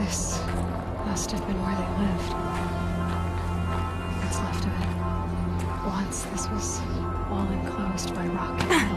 This must have been where they lived. What's left of it. Once this was all enclosed by rock and metal.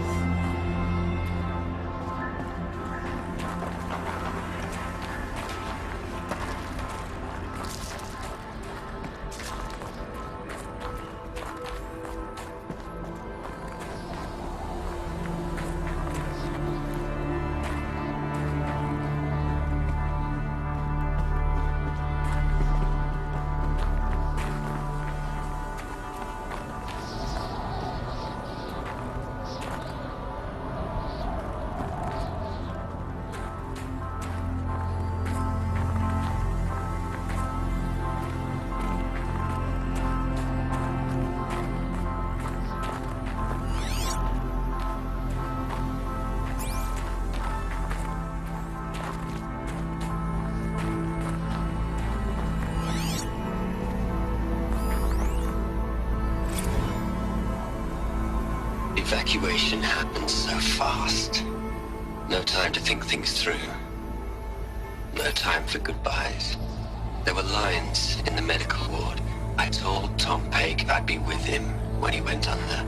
Evacuation happened so fast. No time to think things through. No time for goodbyes. There were lines in the medical ward. I told Tom Pake I'd be with him when he went under.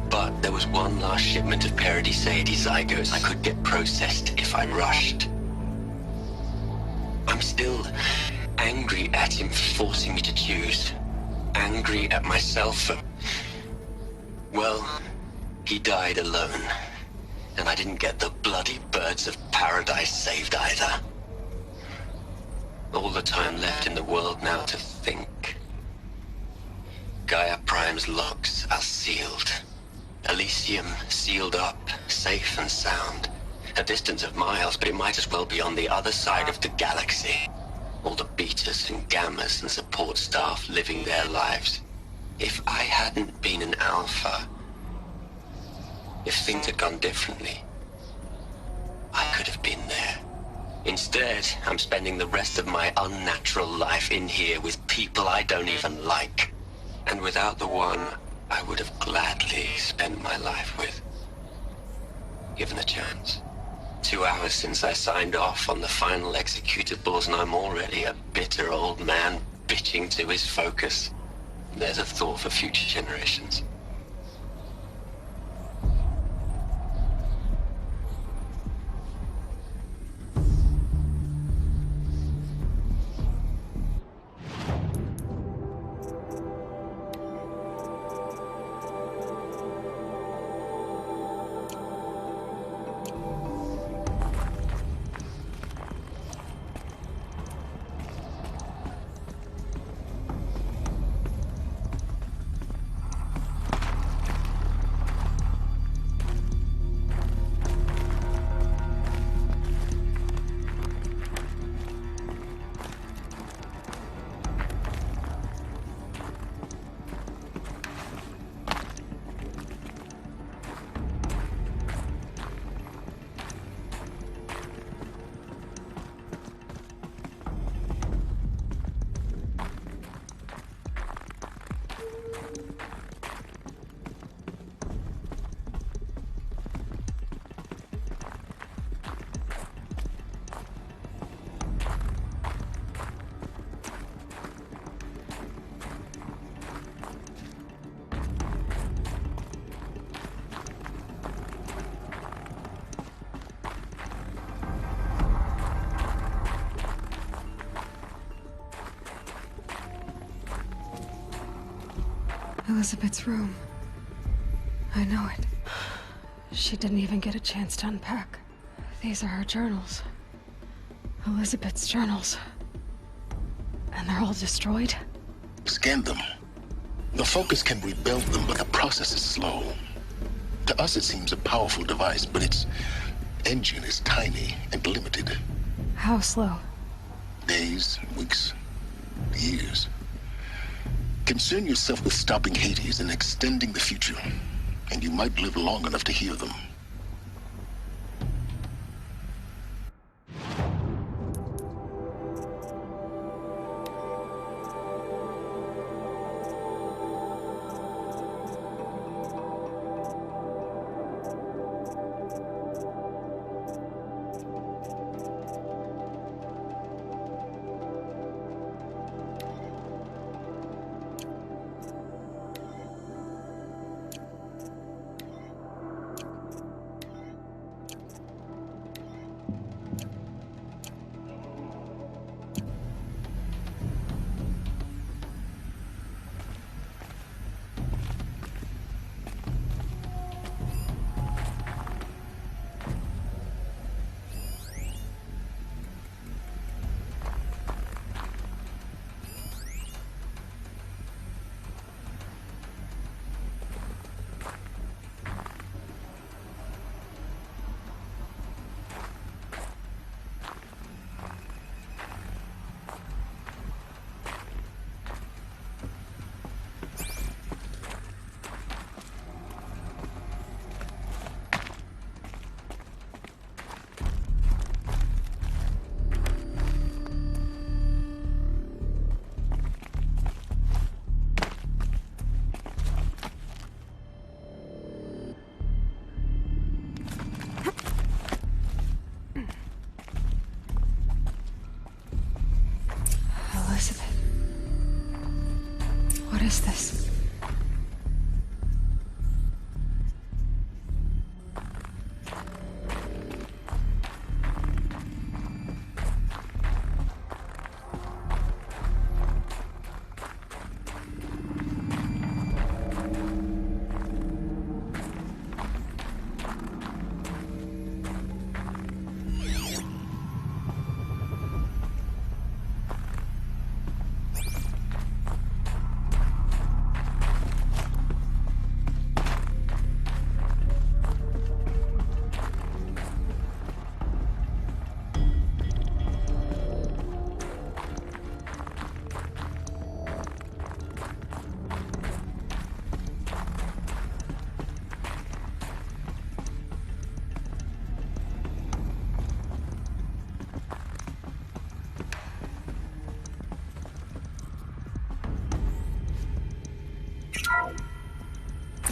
But there was one last shipment of Paradiseidae zygotes I could get processed if I rushed. I'm still angry at him for forcing me to choose. Angry at myself for... well... he died alone, and I didn't get the bloody birds of paradise saved either. All the time left in the world now to think. Gaia Prime's locks are sealed. Elysium sealed up, safe and sound. A distance of miles, but it might as well be on the other side of the galaxy. All the betas and gammas and support staff living their lives. If I hadn't been an alpha... if things had gone differently, I could have been there. Instead, I'm spending the rest of my unnatural life in here with people I don't even like. And without the one I would have gladly spent my life with. Given a chance. 2 hours since I signed off on the final executables, and I'm already a bitter old man bitching to his focus. There's a thought for future generations. Elisabet's room. I know it. She didn't even get a chance to unpack. These are her journals. Elisabet's journals. And they're all destroyed? Scan them. The Focus can rebuild them, but the process is slow. To us it seems a powerful device, but its engine is tiny and limited. How slow? Days, weeks, years. Concern yourself with stopping Hades and extending the future, and you might live long enough to hear them. is this?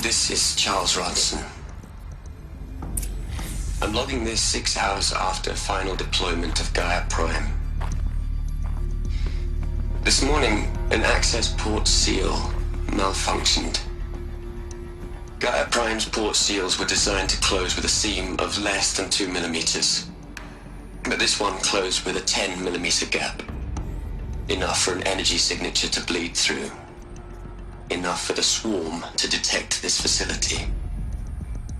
This is Charles Ronson. I'm logging this 6 hours after final deployment of Gaia Prime. This morning, an access port seal malfunctioned. Gaia Prime's port seals were designed to close with a seam of less than 2 millimeters. But this one closed with a 10 millimeter gap. Enough for an energy signature to bleed through. Enough for the swarm to detect this facility.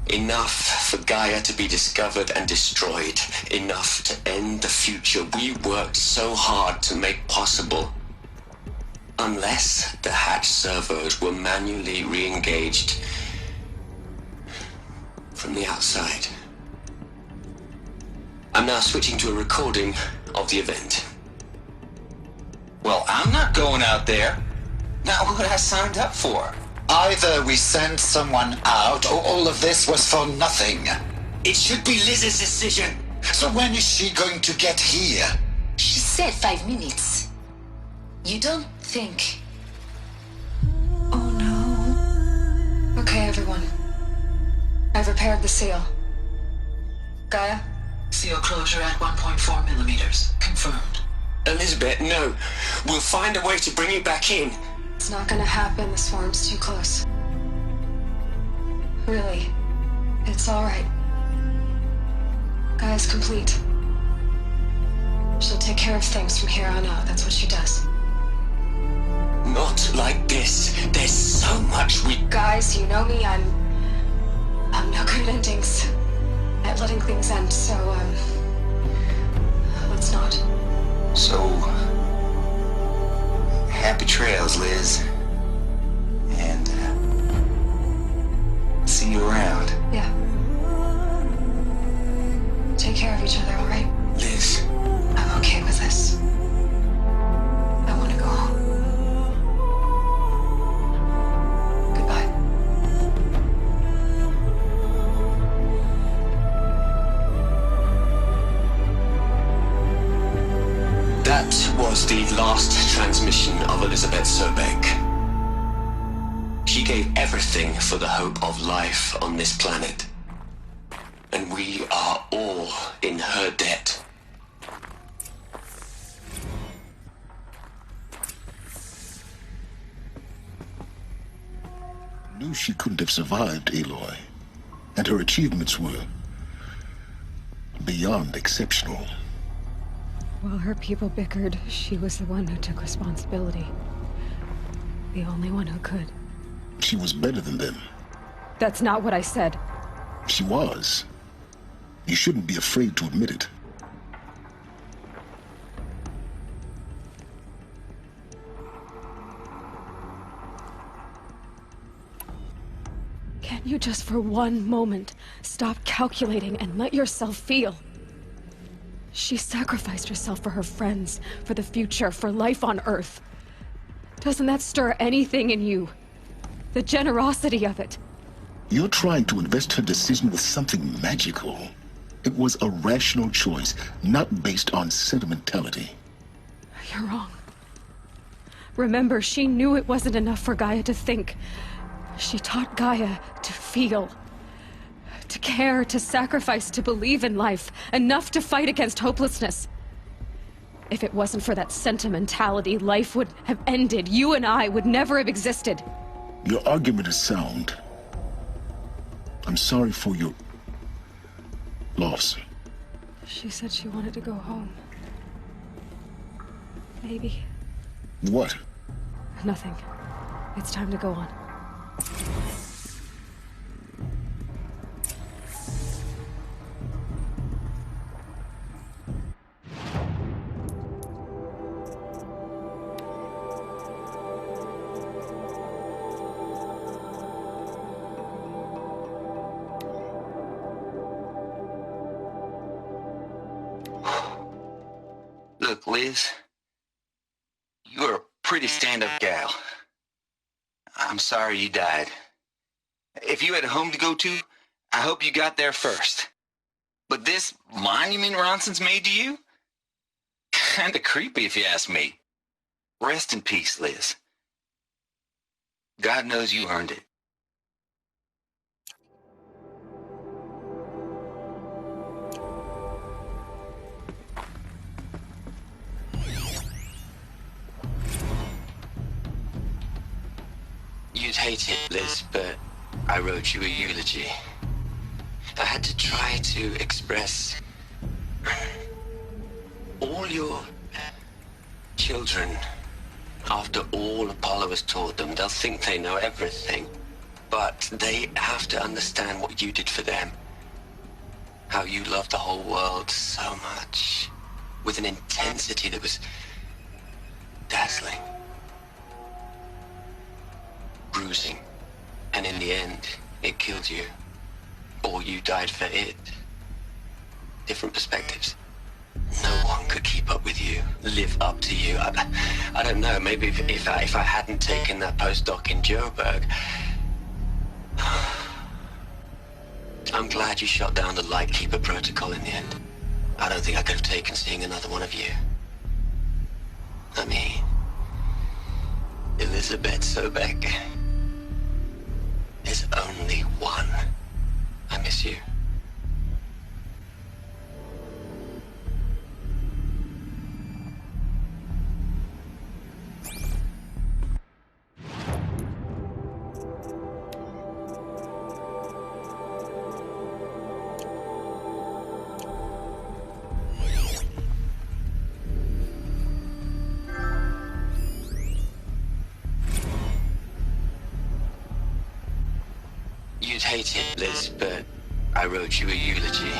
Enough for Gaia to be discovered and destroyed. Enough to end the future we worked so hard to make possible. Unless the hatch servos were manually re-engaged from the outside. I'm now switching to a recording of the event. Well, I'm not going out there. Not what I signed up for. Either we send someone out, or all of this was for nothing. It should be Liz's decision. So when is she going to get here? She said 5 minutes. You don't think... Oh no. Okay, everyone. I've repaired the seal. Gaia? Seal closure at 1.4 millimeters. Confirmed. Elisabet, no. We'll find a way to bring you back in. It's not gonna happen. The swarm's too close. Really. It's alright. Gaia's complete. She'll take care of things from here on out. That's what she does. Not like this. There's so much we... Guys, you know me. I'm no good at endings. At letting things end, so, let's not. So... happy trails, Liz. And, see you around. Yeah. Take care of each other, alright? Liz. I'm okay with this. I want to go home. Goodbye. That was the last transmission of Elisabet Sobeck. She gave everything for the hope of life on this planet. And we are all in her debt. Knew she couldn't have survived, Aloy. And her achievements were beyond exceptional. While her people bickered, she was the one who took responsibility. The only one who could. She was better than them. That's not what I said. She was. You shouldn't be afraid to admit it. Can't you just for one moment stop calculating and let yourself feel? She sacrificed herself for her friends, for the future, for life on Earth. Doesn't that stir anything in you? The generosity of it. You're trying to invest her decision with something magical. It was a rational choice, not based on sentimentality. You're wrong. Remember, she knew it wasn't enough for Gaia to think. She taught Gaia to feel. To care, to sacrifice, to believe in life. Enough to fight against hopelessness. If it wasn't for that sentimentality, life would have ended. You and I would never have existed. Your argument is sound. I'm sorry for your loss. She said she wanted to go home. Maybe. What? Nothing. It's time to go on. Look, Liz, you're a pretty stand-up gal. I'm sorry you died. If you had a home to go to, I hope you got there first. But this monument Ronson's made to you? Kinda creepy if you ask me. Rest in peace, Liz. God knows you earned it. You'd hate it, Liz, but I wrote you a eulogy. I had to try to express all your children. After all Apollo has taught them, they'll think they know everything. But they have to understand what you did for them. How you loved the whole world so much. With an intensity that was dazzling. Bruising. And in the end, it killed you. Or you died for it. Different perspectives. No one could keep up with you, live up to you. I don't know, maybe if I hadn't taken that postdoc in Joburg. I'm glad you shot down the Lightkeeper protocol in the end. I don't think I could have taken seeing another one of you. I mean, Elisabet Sobeck. There's only one. I miss you. You'd hate it, Liz, but I wrote you a eulogy.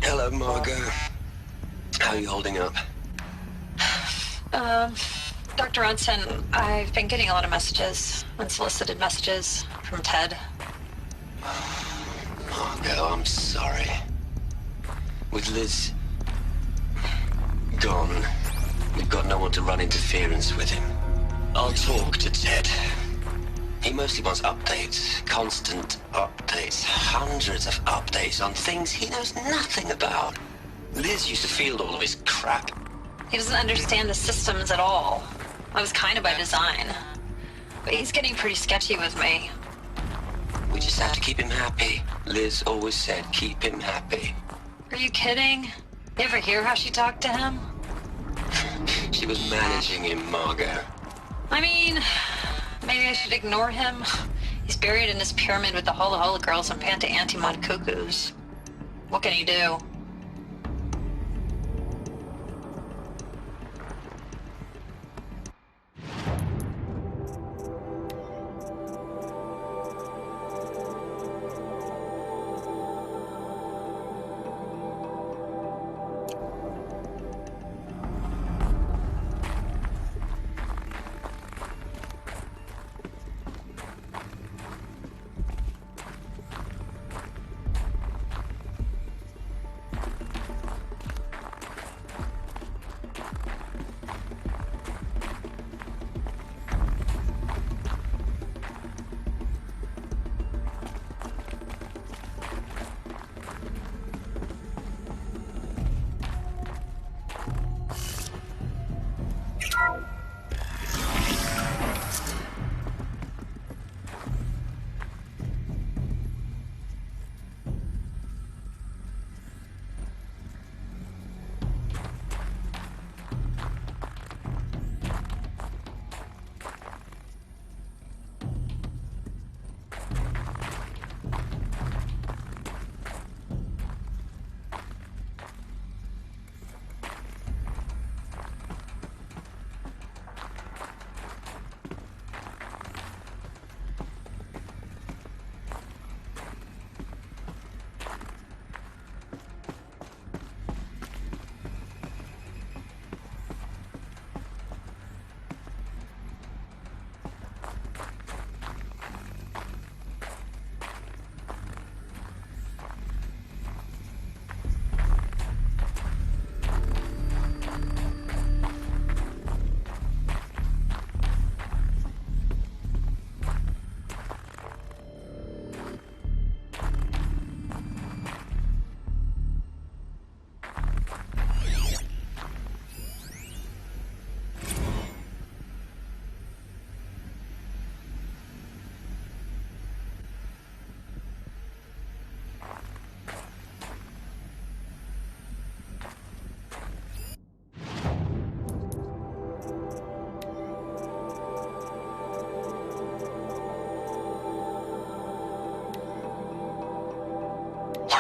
Hello, Margot. How are you holding up? Dr. Ronson, I've been getting a lot of messages, unsolicited messages from Ted. Margot, I'm sorry. With Liz gone, we've got no one to run interference with him. I'll talk to Ted. He mostly wants updates, constant updates, hundreds of updates on things he knows nothing about. Liz used to field all of his crap. He doesn't understand the systems at all. That was kind of by design. But he's getting pretty sketchy with me. We just have to keep him happy. Liz always said keep him happy. Are you kidding? You ever hear how she talked to him? She was managing him, Margot. I mean, maybe I should ignore him. He's buried in his pyramid with the Holla Holla girls and Panta Antimod cuckoos. What can he do?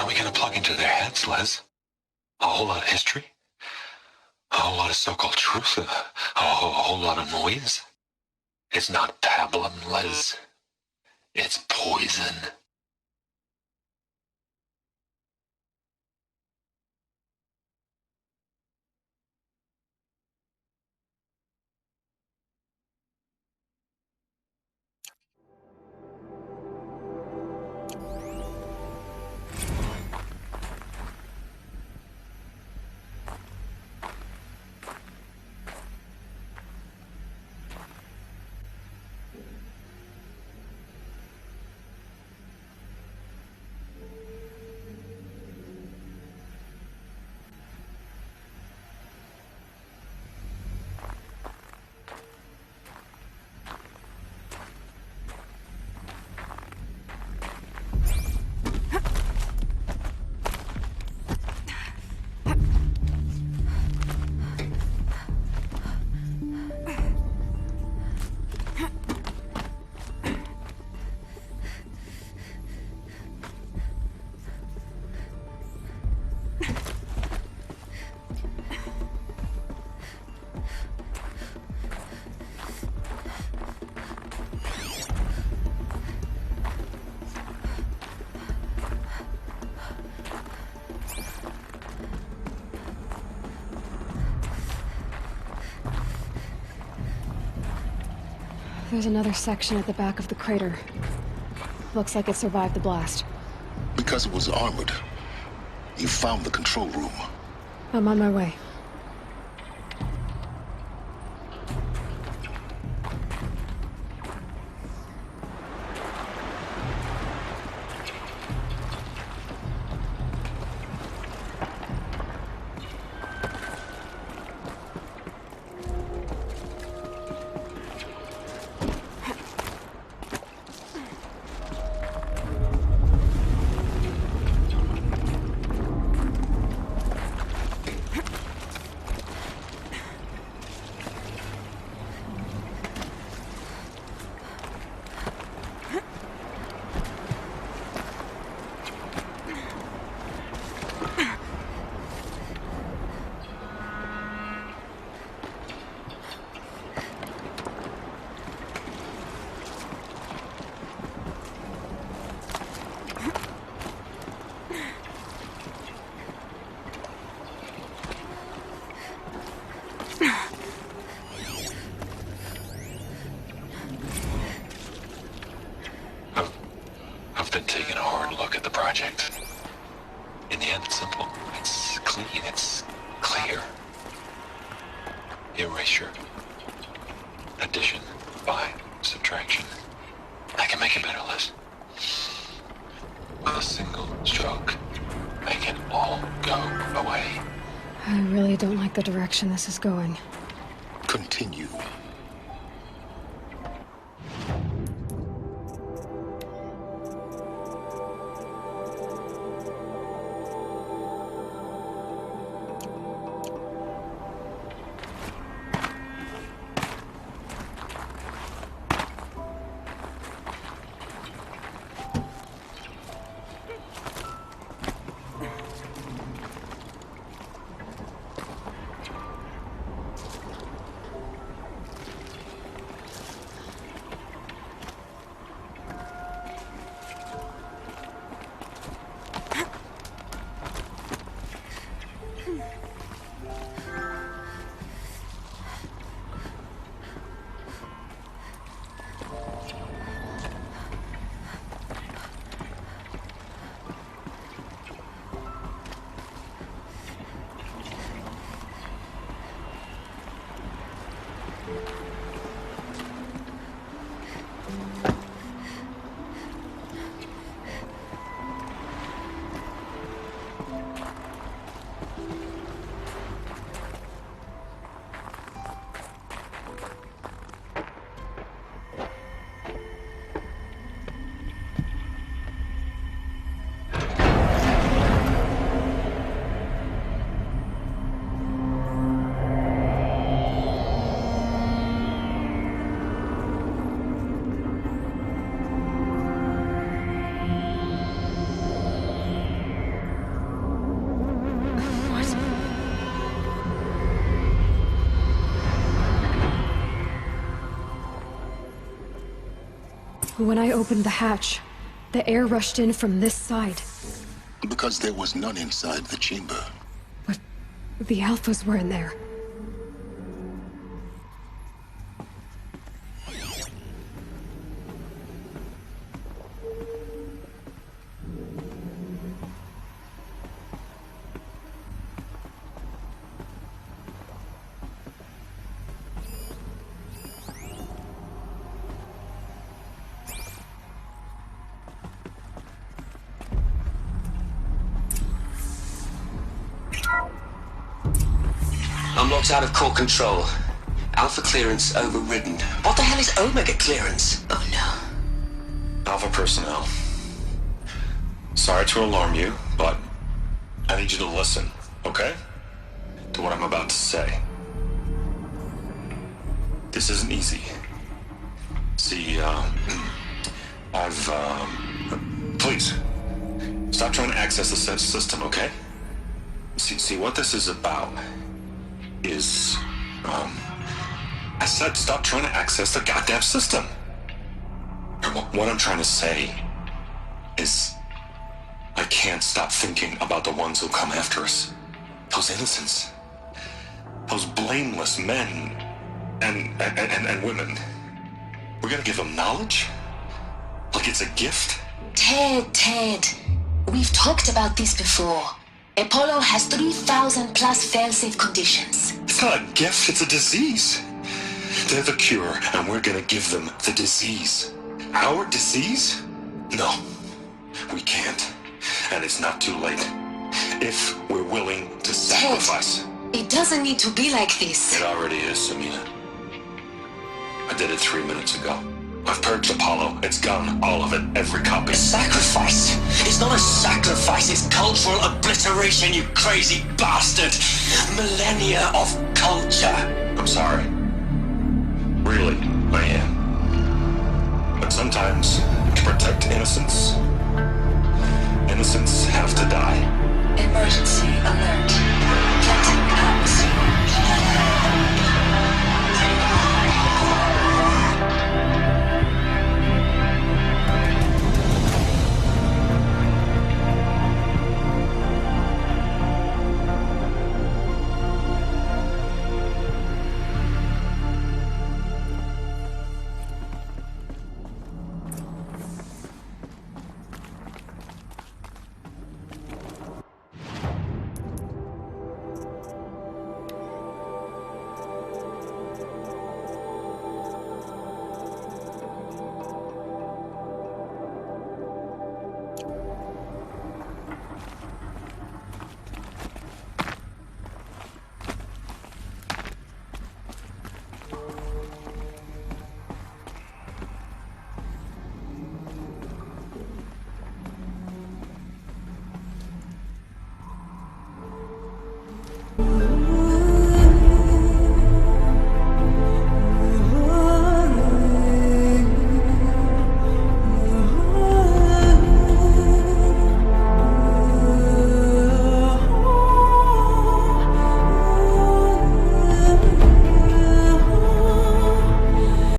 we gonna plug into their heads, Les? A whole lot of history? A whole lot of so-called truth? A whole lot of noise? It's not pablum, Les. It's poison. There's another section at the back of the crater. Looks like it survived the blast. Because it was armored, you found the control room. I'm on my way. I've been taking a hard look at the project. In the end, it's simple. It's clean. It's clear. Erasure. Addition. By. Subtraction. I can make it better, Liz. With a single stroke, make it all go away. I really don't like the direction this is going. Continue. When I opened the hatch, the air rushed in from this side. Because there was none inside the chamber. But the Alphas were in there. I'm locked out of core control. Alpha clearance overridden. What the hell is Omega clearance? Oh no. Alpha personnel. Sorry to alarm you, but I need you to listen, okay? To what I'm about to say. This isn't easy. See, please, stop trying to access the system, okay? See, what this is about is, I said stop trying to access the goddamn system. What I'm trying to say is I can't stop thinking about the ones who come after us. Those innocents. Those blameless men and women. We're gonna give them knowledge? Like it's a gift? Ted. We've talked about this before. Apollo has 3,000 plus fail-safe conditions. It's not a gift, it's a disease. They're the cure, and we're gonna give them the disease. Our disease? No, we can't. And it's not too late. If we're willing to sacrifice. Ted, it doesn't need to be like this. It already is, Samina. I did it 3 minutes ago. I've purged Apollo. It's gone. All of it. Every copy. A sacrifice? It's not a sacrifice, it's cultural obliteration, you crazy bastard! Millennia of culture! I'm sorry. Really, I am. But sometimes, to protect innocence, innocents have to die. Emergency alert.